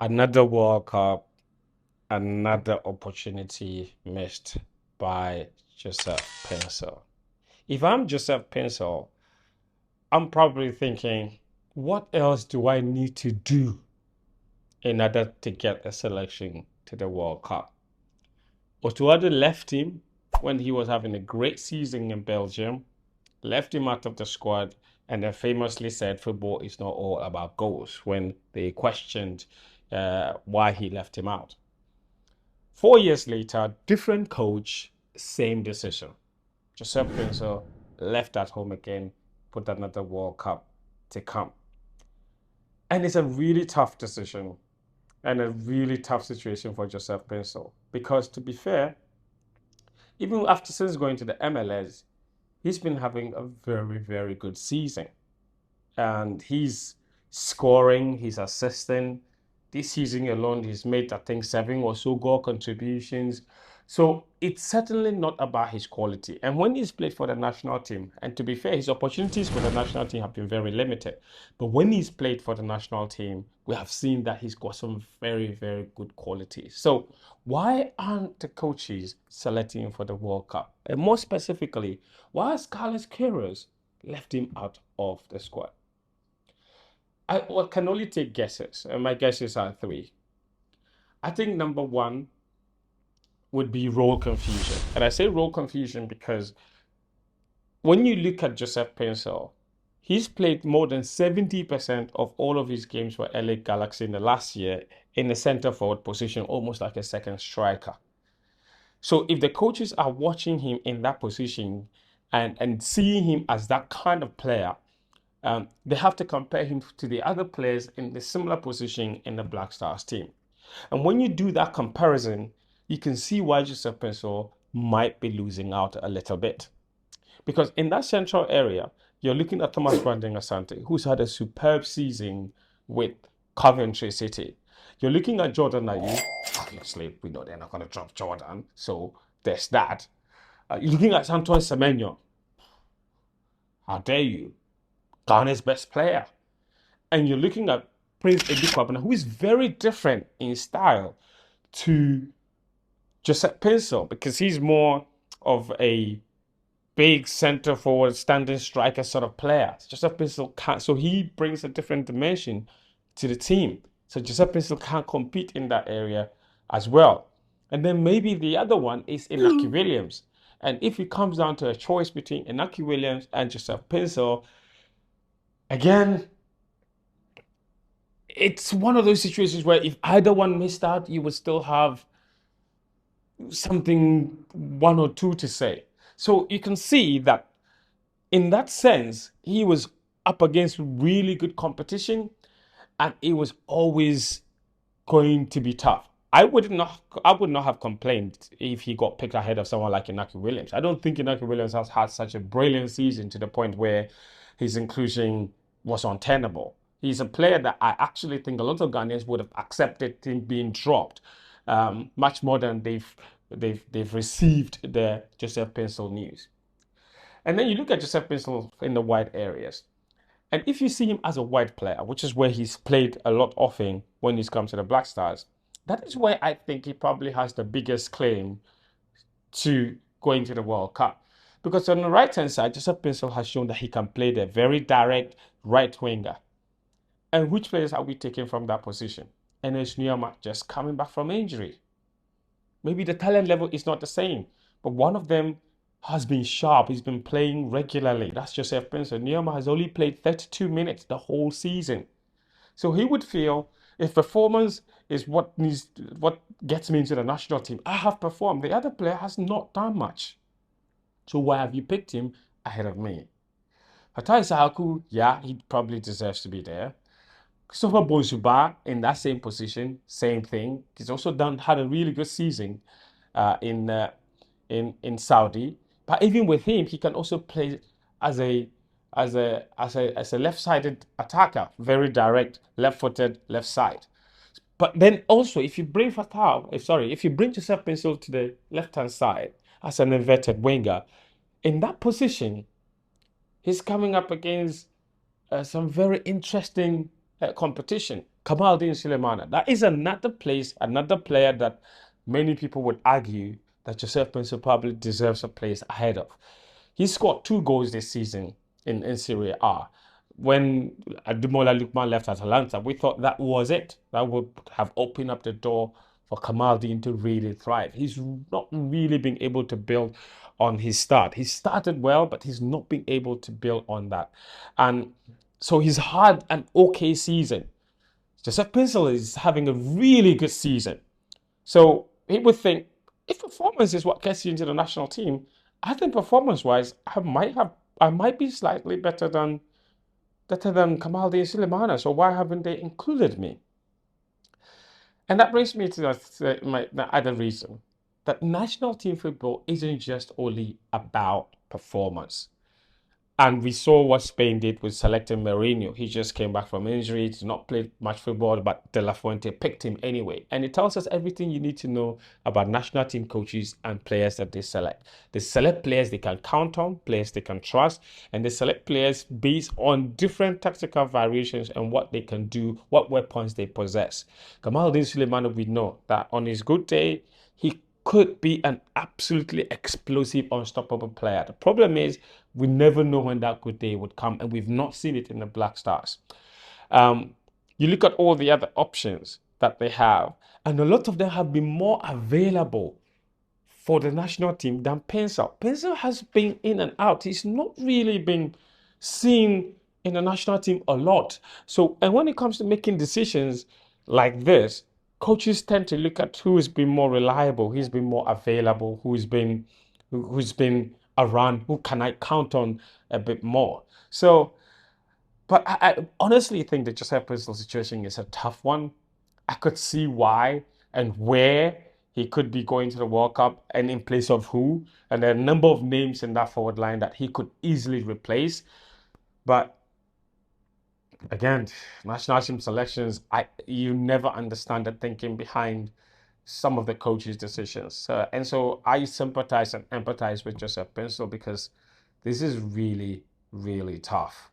Another World Cup, another opportunity missed by Joseph Paintsil. If I'm Joseph Paintsil, I'm probably thinking, what else do I need to do in order to get a selection to the World Cup? Otuado left him when he was having a great season in Belgium, left him out of the squad, and then famously said football is not all about goals when they questioned why he left him out. 4 years later, different coach, same decision. Joseph Paintsil left at home again, put another World Cup to come. And it's a really tough decision and a really tough situation for Joseph Paintsil because, to be fair, even after since going to the MLS, he's been having a very, very good season. And he's scoring, he's assisting. This season alone, he's made, I think, 7 or so goal contributions. So it's certainly not about his quality. And when he's played for the national team, and to be fair, his opportunities for the national team have been very limited. But when he's played for the national team, we have seen that he's got some very, very good qualities. So why aren't the coaches selecting him for the World Cup? And more specifically, why has Carlos Queiroz left him out of the squad? I can only take guesses, and my guesses are three. I think number one would be role confusion. And I say role confusion because when you look at Joseph Paintsil, he's played more than 70% of all of his games for LA Galaxy in the last year in the center forward position, almost like a second striker. So if the coaches are watching him in that position and seeing him as that kind of player, they have to compare him to the other players in the similar position in the Black Stars team. And when you do that comparison, you can see why Joseph Paintsil might be losing out a little bit. Because in that central area, you're looking at Thomas Brandon Asante, who's had a superb season with Coventry City. You're looking at Jordan Ayew. Obviously, we know they're not going to drop Jordan, so there's that. You're looking at Antoine Semenyo. How dare you? Ghana's best player. And you're looking at Prince Eddie Kwabena, who is very different in style to Joseph Paintsil because he's more of a big center forward, standing striker sort of player. Joseph Paintsil can't, so he brings a different dimension to the team. So Joseph Paintsil can't compete in that area as well. And then maybe the other one is Inaki Williams. And if it comes down to a choice between Inaki Williams and Joseph Paintsil, again, it's one of those situations where if either one missed out, you would still have something one or two to say. So you can see that in that sense, he was up against really good competition and it was always going to be tough. I would not have complained if he got picked ahead of someone like Inaki Williams. I don't think Inaki Williams has had such a brilliant season to the point where his inclusion was untenable. He's a player that I actually think a lot of Ghanaians would have accepted him being dropped, much more than they've received the Joseph Paintsil news. And then you look at Joseph Paintsil in the wide areas. And if you see him as a wide player, which is where he's played a lot often when he's come to the Black Stars, that is where I think he probably has the biggest claim to going to the World Cup. Because on the right-hand side, Joseph Paintsil has shown that he can play the very direct right winger. And which players are we taking from that position? And it's Nyama just coming back from injury. Maybe the talent level is not the same, but one of them has been sharp. He's been playing regularly. That's Joseph Paintsil. Nyama has only played 32 minutes the whole season. So he would feel if performance is what gets me into the national team, I have performed. The other player has not done much. So why have you picked him ahead of me? Fatai Sahaku, yeah, he probably deserves to be there. Christopher Bonsuba in that same position, same thing. He's also had a really good season uh, in uh, in Saudi. But even with him, he can also play as a left-sided attacker, very direct, left-footed, left side. But then also, if you bring Joseph Paintsil to the left-hand side as an inverted winger, in that position, he's coming up against some very interesting competition. Kamaldeen Sulemana. That is another place, another player that many people would argue that Joseph Paintsil probably deserves a place ahead of. He scored 2 goals this season in Serie A. When Ademola Lookman left Atalanta, we thought that was it. That would have opened up the door for Kamaldeen to really thrive. He's not really been able to build on his start. He started well, but he's not been able to build on that. And so he's had an okay season. Joseph Paintsil is having a really good season. So he would think, if performance is what gets you into the national team, I think performance-wise, I might be slightly better than Kamaldeen Sulemana. So why haven't they included me? And that brings me to my other reason that national team football isn't just only about performance. And we saw what Spain did with selecting Mourinho. He just came back from injury, did not play much football, but De La Fuente picked him anyway. And it tells us everything you need to know about national team coaches and players that they select. They select players they can count on, players they can trust, and they select players based on different tactical variations and what they can do, what weapons they possess. Kamaldeen Sulemana, we know that on his good day, he could be an absolutely explosive, unstoppable player. The problem is we never know when that good day would come, and we've not seen it in the Black Stars. Um, you look at all the other options that they have, and a lot of them have been more available for the national team than Paintsil. Paintsil has been in and out. He's not really been seen in the national team a lot. So, and when it comes to making decisions like this, coaches tend to look at who's been more reliable, who's been more available, who's been around, who can I count on a bit more. So, but I honestly think the Joseph Paintsil situation is a tough one. I could see why and where he could be going to the World Cup and in place of who. And there are a number of names in that forward line that he could easily replace. But again, national team selections, you never understand the thinking behind some of the coaches' decisions. And so I sympathize and empathize with Joseph Paintsil because this is really, really tough.